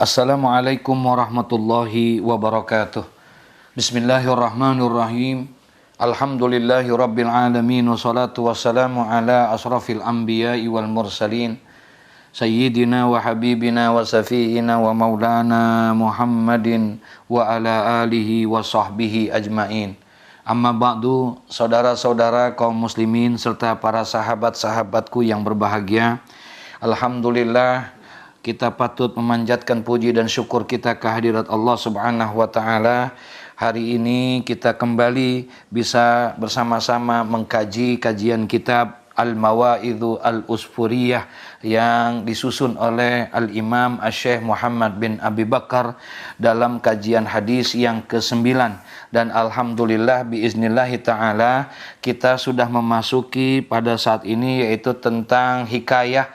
Assalamualaikum warahmatullahi wabarakatuh. Bismillahirrahmanirrahim. Alhamdulillahi rabbil alamin. Wassalatu wassalamu ala asrafil anbiya'i wal mursalin. Sayyidina wa habibina wa safiyina wa maulana Muhammadin wa ala alihi wa sahbihi ajmain. Amma ba'du, saudara-saudara kaum muslimin serta para sahabat-sahabatku yang berbahagia. Alhamdulillah, kita patut memanjatkan puji dan syukur kita kehadirat Allah Subhanahu wa taala. Hari ini kita kembali bisa bersama-sama mengkaji kajian kitab Al-Mawa'idhu Al-Usfuriyah yang disusun oleh Al-Imam Asy-Syaikh Muhammad bin Abi Bakar dalam kajian hadis yang ke-9. Dan alhamdulillah biiznillahi ta'ala kita sudah memasuki pada saat ini yaitu tentang hikayah,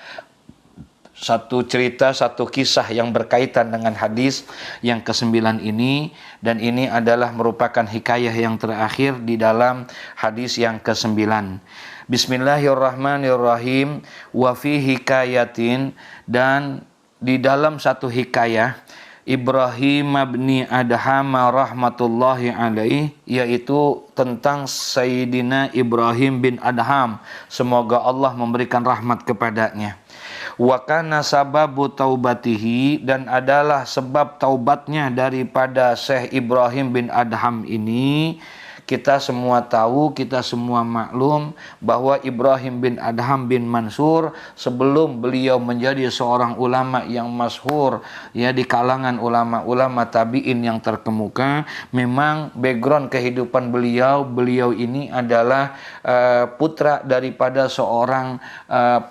satu cerita, satu kisah yang berkaitan dengan hadis yang ke-9 ini. Dan ini adalah merupakan hikayah yang terakhir di dalam hadis yang ke-9. Bismillahirrahmanirrahim. Wa fi hikayatin, dan di dalam satu hikayah Ibrahim bin Adham rahmatullahi alaih, yaitu tentang Sayyidina Ibrahim bin Adham, semoga Allah memberikan rahmat kepadanya. Wa kana sababu taubatihi, dan adalah sebab taubatnya daripada Syekh Ibrahim bin Adham ini. Kita semua tahu, kita semua maklum bahwa Ibrahim bin Adham bin Mansur sebelum beliau menjadi seorang ulama yang masyhur ya di kalangan ulama-ulama tabi'in yang terkemuka, memang background kehidupan beliau ini adalah putra daripada seorang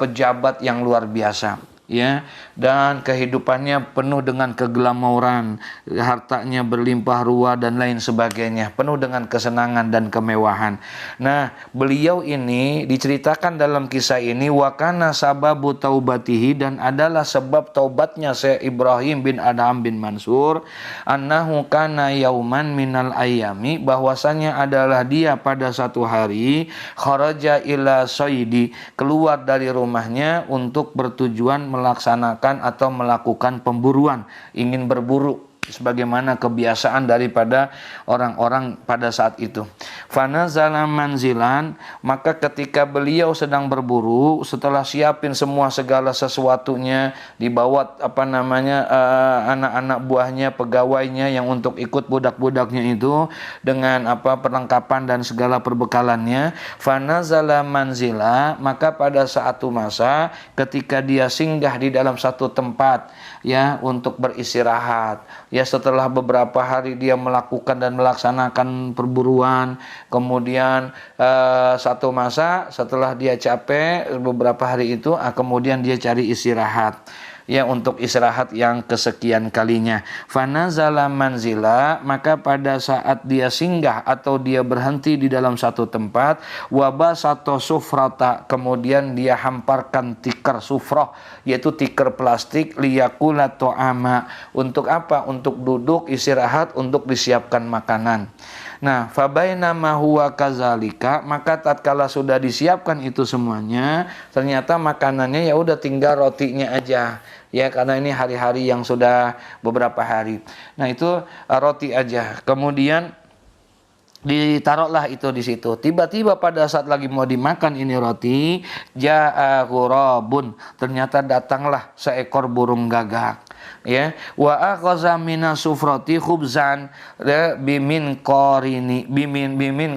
pejabat yang luar biasa. Ya, dan kehidupannya penuh dengan keglamouran, hartanya berlimpah ruah dan lain sebagainya, penuh dengan kesenangan dan kemewahan. Nah, beliau ini diceritakan dalam kisah ini wa kana sababu taubatihi, dan adalah sebab taubatnya Syekh Ibrahim bin Adham bin Mansur, annahu kana yauman minal ayami, bahwasanya adalah dia pada satu hari kharaja ila saidi, keluar dari rumahnya untuk bertujuan melaksanakan atau melakukan pemburuan, ingin berburu sebagaimana kebiasaan daripada orang-orang pada saat itu. Fanazala manzilan, maka ketika beliau sedang berburu, setelah siapin semua segala sesuatunya, dibawa anak-anak buahnya, pegawainya yang untuk ikut budak-budaknya itu dengan perlengkapan dan segala perbekalannya. Fanazala manzila, maka pada satu masa ketika dia singgah di dalam satu tempat ya untuk beristirahat. Ya, setelah beberapa hari dia melakukan dan melaksanakan perburuan, kemudian satu masa setelah dia capek beberapa hari itu, kemudian dia cari istirahat. Ya, untuk istirahat yang kesekian kalinya. Fanazala manzila, maka pada saat dia singgah atau dia berhenti di dalam satu tempat, wabasato sufrata, kemudian dia hamparkan tikar sufrah, yaitu tikar plastik, liyakula to'ama, untuk apa? Untuk duduk istirahat, untuk disiapkan makanan. Nah, fabainama huwa kazalika, maka tatkala sudah disiapkan itu semuanya, ternyata makanannya ya udah tinggal rotinya aja. Ya, karena ini hari-hari yang sudah beberapa hari. Nah, itu roti aja. Kemudian ditaruhlah itu di situ. Tiba-tiba pada saat lagi mau dimakan ini roti, ja'a ghurabun, ternyata datanglah seekor burung gagak. Ya, wa akhadha minas sufrati khubzan bimin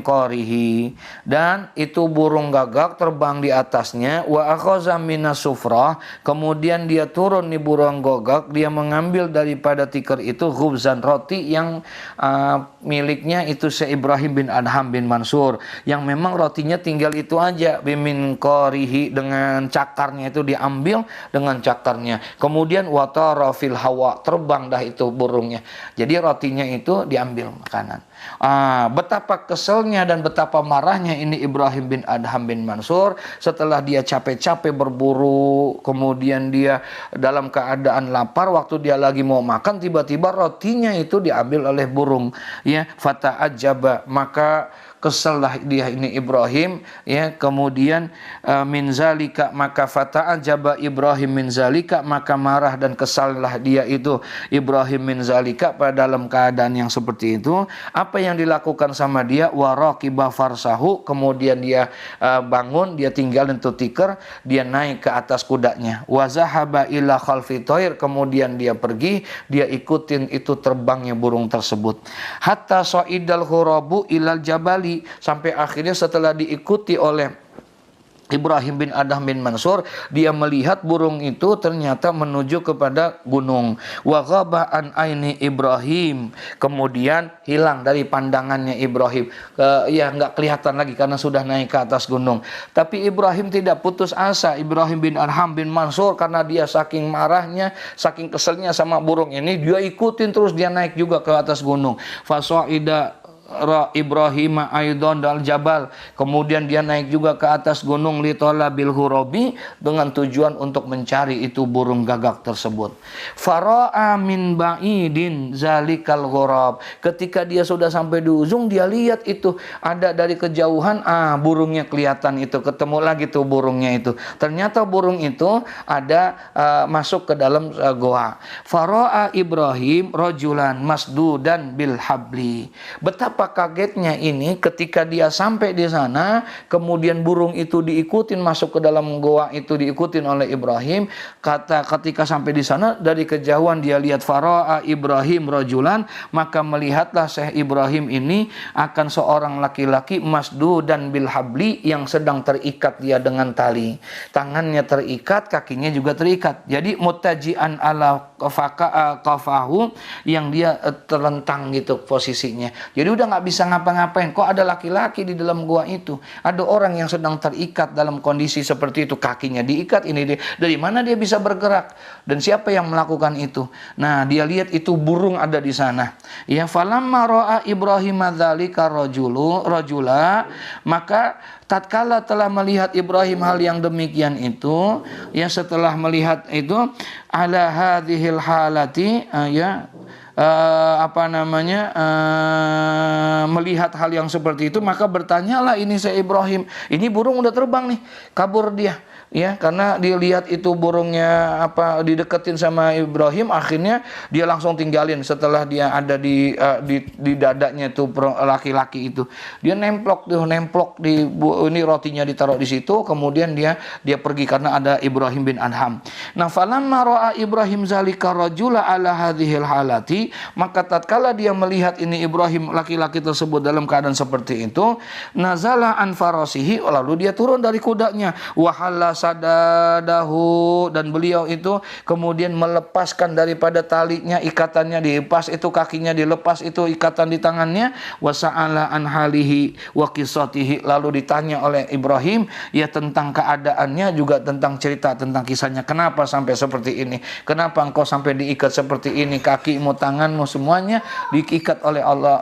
qorihi, dan itu burung gagak terbang di atasnya. Wa akhadha minas sufrah, kemudian dia turun di burung gagak, dia mengambil daripada tikar itu khubzan, roti yang miliknya itu Syekh Ibrahim bin Adham bin Mansur, yang memang rotinya tinggal itu aja, bimin qorihi, dengan cakarnya itu diambil dengan cakarnya. Kemudian watara fil hawa, terbang dah itu burungnya. Jadi rotinya itu diambil makanan. Betapa keselnya dan betapa marahnya ini Ibrahim bin Adham bin Mansur setelah dia capek-capek berburu, kemudian dia dalam keadaan lapar, waktu dia lagi mau makan tiba-tiba rotinya itu diambil oleh burung. Ya, fata'ajjaba, maka kesallah dia ini Ibrahim, ya. Kemudian min zalika, maka fata'ajaba Ibrahim min zalika, maka marah dan kesallah dia itu Ibrahim min zalika pada dalam keadaan yang seperti itu. Apa yang dilakukan sama dia? Waraqiba farsahu, kemudian dia bangun, dia tinggalin tu tikar, dia naik ke atas kudanya. Wa zahaba ila khalfi thair, kemudian dia pergi, dia ikutin itu terbangnya burung tersebut. Hatta sa'idal ghurabu ilal jabali, sampai akhirnya setelah diikuti oleh Ibrahim bin Adham bin Mansur, dia melihat burung itu ternyata menuju kepada gunung. Wa ghaba an aini Ibrahim, kemudian hilang dari pandangannya Ibrahim. Ya nggak kelihatan lagi karena sudah naik ke atas gunung. Tapi Ibrahim tidak putus asa. Ibrahim bin Adham bin Mansur, karena dia saking marahnya, saking keselnya sama burung ini, dia ikutin terus, dia naik juga ke atas gunung. Fasaida Ibrahim aidan dal jabal, kemudian dia naik juga ke atas gunung li talabil hurabi, dengan tujuan untuk mencari itu burung gagak tersebut. Fara'a min ba'idin zalikal ghurab, ketika dia sudah sampai di ujung, dia lihat itu ada dari kejauhan, burungnya kelihatan itu, ketemu lagi tuh burungnya itu. Ternyata burung itu ada masuk ke dalam goa. Fara'a Ibrahim rajulan masdudan bil habli, betapa kagetnya ini ketika dia sampai di sana, kemudian burung itu diikutin masuk ke dalam goa itu, diikutin oleh Ibrahim. Ketika sampai di sana, dari kejauhan dia lihat fara'a Ibrahim rajulan, maka melihatlah Syekh Ibrahim ini akan seorang laki-laki masdudan bil habli, yang sedang terikat dia dengan tali. Tangannya terikat, kakinya juga terikat. Jadi mutajian ala qafahu, yang dia terlentang gitu posisinya. Jadi udah nggak bisa ngapa-ngapain. Kok ada laki-laki di dalam gua itu? Ada orang yang sedang terikat dalam kondisi seperti itu, kakinya diikat, ini dari mana dia bisa bergerak? Dan siapa yang melakukan itu? Nah, dia lihat itu burung ada di sana. Ya, falamma ra'a Ibrahim dzalika rajula, maka tatkala telah melihat Ibrahim hal yang demikian itu, ya, setelah melihat itu ala hadhil halati, melihat hal yang seperti itu, maka bertanyalah ini saya Ibrahim, ini burung udah terbang nih, kabur dia, ya, karena dilihat itu burungnya dideketin sama Ibrahim, akhirnya dia langsung tinggalin setelah dia ada di dadanya tuh laki-laki itu. Dia nemplok di ini, rotinya ditaruh di situ, kemudian dia pergi karena ada Ibrahim bin Adham. Nah, falamma ra'a Ibrahim zalika rajula ala hadhil halati, maka tatkala dia melihat ini Ibrahim laki-laki tersebut dalam keadaan seperti itu, nazala an farasihi, lalu dia turun dari kudanya, wahalla sadadahu, dan beliau itu kemudian melepaskan daripada talinya, ikatannya dilepas itu, kakinya dilepas itu, ikatan di tangannya, wasa'ala an halihi wa qissatihi, lalu ditanya oleh Ibrahim ya tentang keadaannya, juga tentang cerita tentang kisahnya, kenapa sampai seperti ini, kenapa engkau sampai diikat seperti ini, kakimu, tanganmu, semuanya diikat oleh Allah,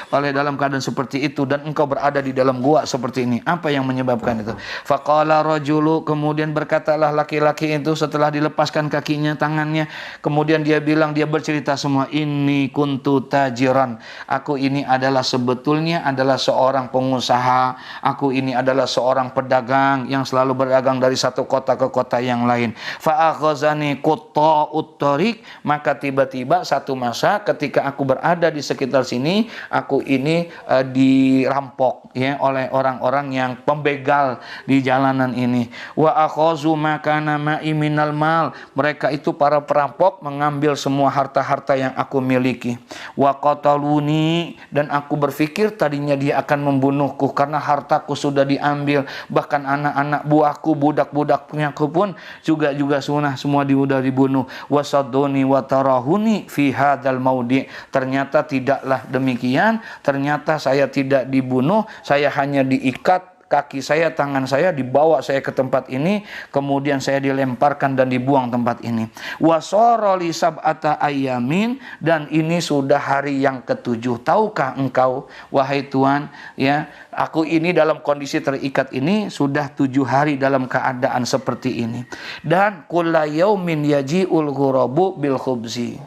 oleh dalam keadaan seperti itu, dan engkau berada di dalam gua seperti ini, apa yang menyebabkan itu? Faqala rajulu, kemudian berkatalah laki-laki itu setelah dilepaskan kakinya, tangannya, kemudian dia bilang, dia bercerita semua, ini kuntu tajiran, aku ini adalah sebetulnya adalah seorang pengusaha, aku ini adalah seorang pedagang yang selalu berdagang dari satu kota ke kota yang lain. Fa akhazani qutta'ut thariq, maka tiba-tiba satu masa ketika aku berada di sekitar sini, aku ini dirampok, ya, oleh orang-orang yang pembegal di jalanan ini. Wa akhazu makana ma'i minal mal, mereka itu para perampok mengambil semua harta-harta yang aku miliki. Wa qataluni, dan aku berpikir tadinya dia akan membunuhku karena hartaku sudah diambil, bahkan anak-anak buahku, budak-budaknya aku pun juga semua sudah dibunuh. Wasaduni wa tarahuni fi hadzal maudi, ternyata tidaklah demikian, ternyata saya tidak dibunuh, saya hanya diikat, kaki saya, tangan saya dibawa saya ke tempat ini, kemudian saya dilemparkan dan dibuang tempat ini. Wasara li sab'ata ayamin, dan ini sudah hari yang ketujuh. Tahukah engkau wahai Tuhan, ya, aku ini dalam kondisi terikat ini sudah 7 hari dalam keadaan seperti ini. Dan kulla yaumin yaji'ul ghurabu bil khubzi,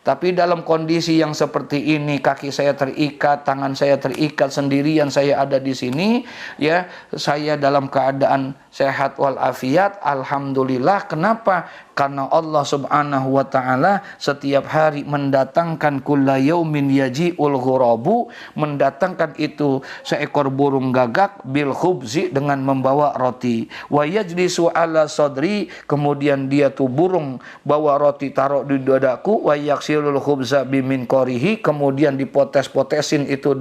Tapi dalam kondisi yang seperti ini, kaki saya terikat, tangan saya terikat, sendirian saya ada di sini, ya, saya dalam keadaan sehat walafiat, alhamdulillah. Kenapa? Karena Allah Subhanahu wa taala setiap hari mendatangkan kulla yaumin yaji'ul ghurabu, mendatangkan itu seekor burung gagak bil khubzi, dengan membawa roti. Wa yajlisu ala sadri, kemudian dia tuh burung bawa roti taruh di dadaku. Wa yaksilul khubza bimin qorihi, kemudian dipotes-potesin itu,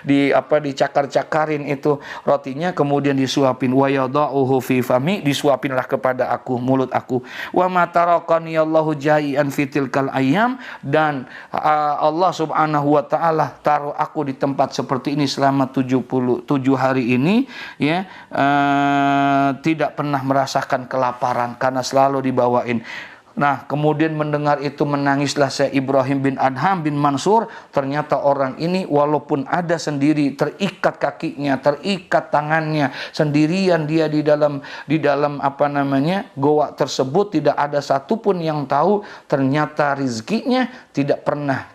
dicakar-cakarin itu rotinya, kemudian disuapin. Wa yada'uhu fi fami, disuapinlah kepada aku, mulut aku. Wa matarakani Allahu jai'an fitilkal ayam, dan Allah Subhanahu wa taala taruh aku di tempat seperti ini selama 77 hari ini, ya, tidak pernah merasakan kelaparan karena selalu dibawain. Nah, kemudian mendengar itu menangislah Syekh Ibrahim bin Adham bin Mansur. Ternyata orang ini walaupun ada sendiri, terikat kakinya, terikat tangannya, sendirian dia di dalam goa tersebut, tidak ada satupun yang tahu. Ternyata rizkinya tidak pernah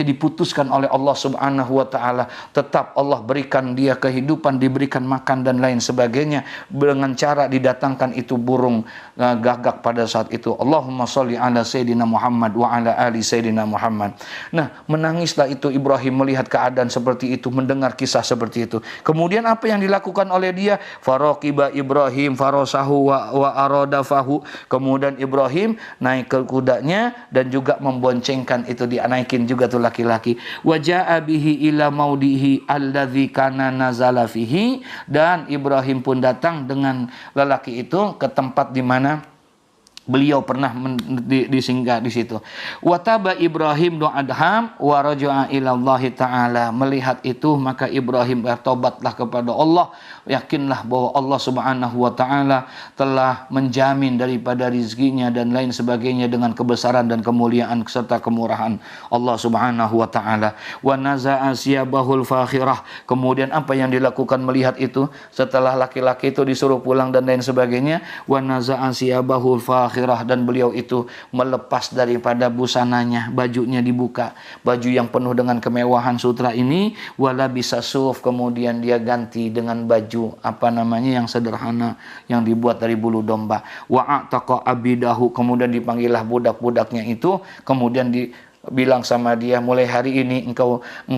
diputuskan oleh Allah Subhanahu wa taala. Tetap Allah berikan dia kehidupan, diberikan makan dan lain sebagainya, dengan cara didatangkan itu burung gagak pada saat itu. Allahumma sholli ala sayyidina Muhammad wa ala ali sayyidina Muhammad. Nah, menangislah itu Ibrahim melihat keadaan seperti itu, mendengar kisah seperti itu. Kemudian apa yang dilakukan oleh dia? Faraqiba Ibrahim farasahu wa aradafahu. Kemudian Ibrahim naik ke kudanya dan juga memboncengkan itu, dinaikin juga tuh laki-laki. Wa jaa bihi ila maudihi alladzi kana nazala fihi, dan Ibrahim pun datang dengan lelaki itu ke tempat di mana beliau pernah disinggah di situ. Wataba Ibrahim do Adham wa raja'a ila Allah taala. Melihat itu maka Ibrahim bertobatlah kepada Allah. Yakinlah bahwa Allah Subhanahu wa taala telah menjamin daripada rizkinya dan lain sebagainya dengan kebesaran dan kemuliaan serta kemurahan Allah Subhanahu wa taala. Wa naza'a siyabahul fakhirah. Kemudian apa yang dilakukan melihat itu setelah laki-laki itu disuruh pulang dan lain sebagainya? Wa naza'a siyabahul fakhirah, dan beliau itu melepas daripada busananya, bajunya dibuka, baju yang penuh dengan kemewahan sutra ini. Wala bisa suf, kemudian dia ganti dengan baju yang sederhana yang dibuat dari bulu domba. Wa a'taqa abidahu, kemudian dipanggillah budak-budaknya itu, kemudian bilang sama dia, mulai hari ini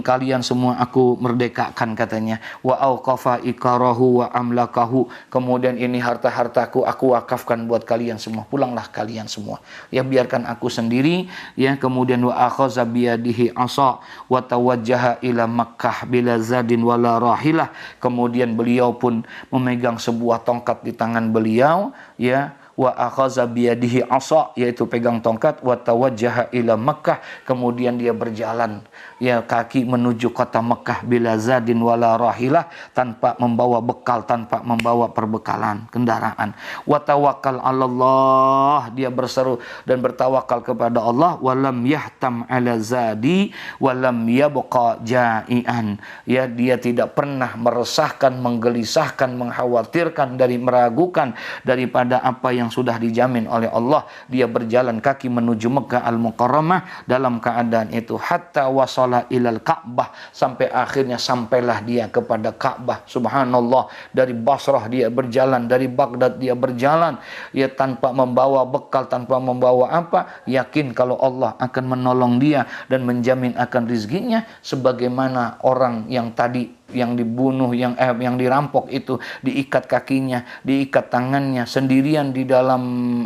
kalian semua aku merdekakan, katanya. Wa auqafa ikarahu wa amlakahu, kemudian ini harta-hartaku aku wakafkan buat kalian semua, pulanglah kalian semua, ya, biarkan aku sendiri, ya. Kemudian wa akhaza biyadihi asa wa tawajjaha ila Makkah bila zadin wala rahilah, kemudian beliau pun memegang sebuah tongkat di tangan beliau, ya. Wa akhaza biyadihi asa, yaitu pegang tongkat, wa tawajjaha ila Makkah, kemudian dia berjalan, ya, kaki menuju kota Mekah bila zadin wala rahilah, tanpa membawa bekal, tanpa membawa perbekalan kendaraan. Wa tawakkal 'alallah, dia berseru dan bertawakal kepada Allah. Walam yahtam 'ala zadi walam yabqa ja'ian, ya, dia tidak pernah meresahkan, menggelisahkan, mengkhawatirkan, meragukan daripada apa yang sudah dijamin oleh Allah. Dia berjalan kaki menuju Mekah Al-Mukarramah dalam keadaan itu, hatta wasala ilal Ka'bah, sampai akhirnya sampailah dia kepada Ka'bah. Subhanallah, dari Basrah dia berjalan, dari Baghdad dia berjalan, ya, tanpa membawa bekal, tanpa membawa apa, yakin kalau Allah akan menolong dia dan menjamin akan rizkinya, sebagaimana orang yang tadi yang dibunuh, yang dirampok itu, diikat kakinya, diikat tangannya, sendirian di dalam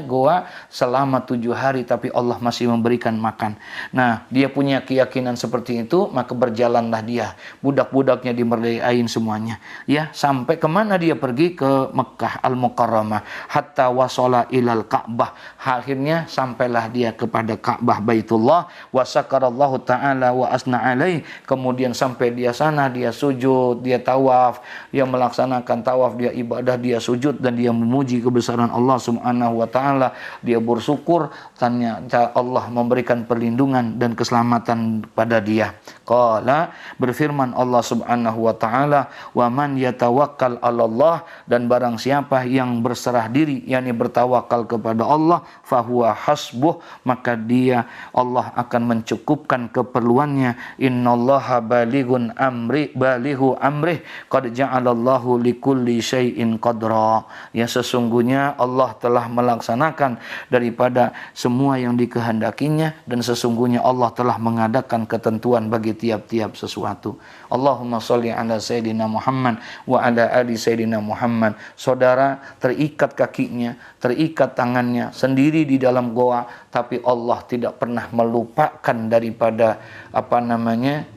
goa selama 7 hari, tapi Allah masih memberikan makan. Nah, dia punya keyakinan seperti itu, maka berjalanlah dia, budak-budaknya dimerdekain semuanya, ya, sampai kemana dia pergi? Ke Mekah Al-Mukarramah, hatta wasala ilal Ka'bah, akhirnya sampailah dia kepada Ka'bah Baitullah. Wa sakarallahu ta'ala wa asna alaih, kemudian sampai dia sana sana, dia sujud, dia tawaf, dia melaksanakan tawaf, dia ibadah, dia sujud dan dia memuji kebesaran Allah Subhanahu wa taala, dia bersyukur, ternyata Allah memberikan perlindungan dan keselamatan pada dia. Qala, berfirman Allah Subhanahu wa taala, "Wa man yatawakkal 'alallah," dan barang siapa yang berserah diri, yakni bertawakal kepada Allah, fahuwa hasbuh, maka dia Allah akan mencukupkan keperluannya. Innallaha balighun balighu amrih, qad ja'alallahu likulli syai'in qadra. Ya, sesungguhnya Allah telah melaksanakan daripada semua yang dikehendakinya, dan sesungguhnya Allah telah mengadakan ketentuan bagi tiap-tiap sesuatu. Allahumma sholli ala sayyidina Muhammad wa ala ali sayyidina Muhammad. Saudara terikat kakinya, terikat tangannya sendiri di dalam goa, tapi Allah tidak pernah melupakan daripada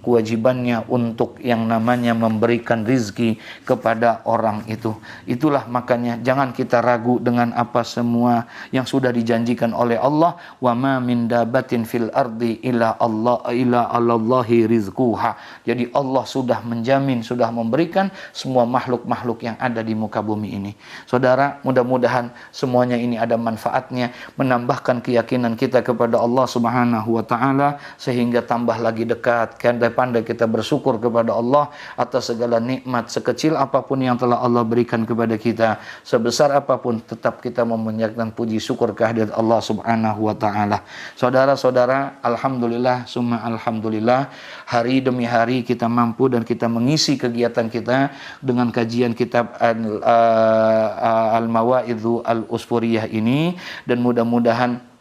kewajibannya untuk yang namanya memberikan rizki kepada orang itu. Itulah makanya jangan kita ragu dengan apa semua yang sudah dijanjikan oleh Allah. Wa ma min dabatin fil ardi illa Allahi rizquha. Jadi Allah sudah menjamin, sudah memberikan semua makhluk-makhluk yang ada di muka bumi ini. Saudara, mudah-mudahan semuanya ini ada manfaatnya, menambahkan keyakinan kita kepada Allah Subhanahu wa taala, sehingga tambah lagi dekat, pandai-pandai kita bersyukur kepada Allah atas segala nikmat, sekecil apapun yang telah Allah berikan kepada kita, sebesar apapun tetap kita memanjatkan puji syukur kehadirat Allah Subhanahu wa taala. Saudara-saudara, alhamdulillah summa alhamdulillah, hari demi hari kita mampu dan kita mengisi kegiatan kita dengan kajian kitab Al-Mawaidhu Al-Usfuriyah ini, dan mudah-mudahan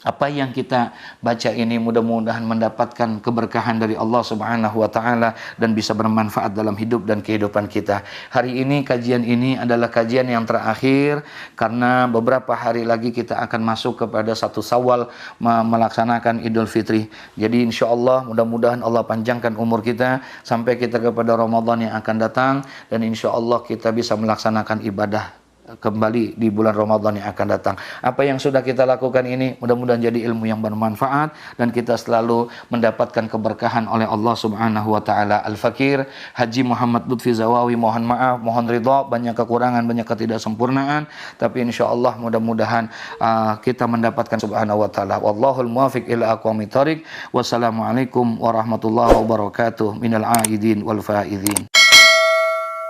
apa yang kita baca ini mudah-mudahan mendapatkan keberkahan dari Allah Subhanahu wa taala dan bisa bermanfaat dalam hidup dan kehidupan kita. Hari ini kajian ini adalah kajian yang terakhir, karena beberapa hari lagi kita akan masuk kepada 1 Syawal melaksanakan Idul Fitri. Jadi insyaallah mudah-mudahan Allah panjangkan umur kita sampai kita kepada Ramadan yang akan datang, dan insyaallah kita bisa melaksanakan ibadah kembali di bulan Ramadan yang akan datang. Apa yang sudah kita lakukan ini mudah-mudahan jadi ilmu yang bermanfaat, dan kita selalu mendapatkan keberkahan oleh Allah Subhanahu wa taala. Al-Fakir Haji Muhammad Lutfi Zawawi mohon maaf, mohon ridha, banyak kekurangan, banyak ketidaksempurnaan, tapi insyaallah mudah-mudahan kita mendapatkan Subhanahu wa taala. Wallahul muwaffiq ila aqwamit thoriq. Wassalamualaikum warahmatullahi wabarakatuh. Minal aidin wal faizin.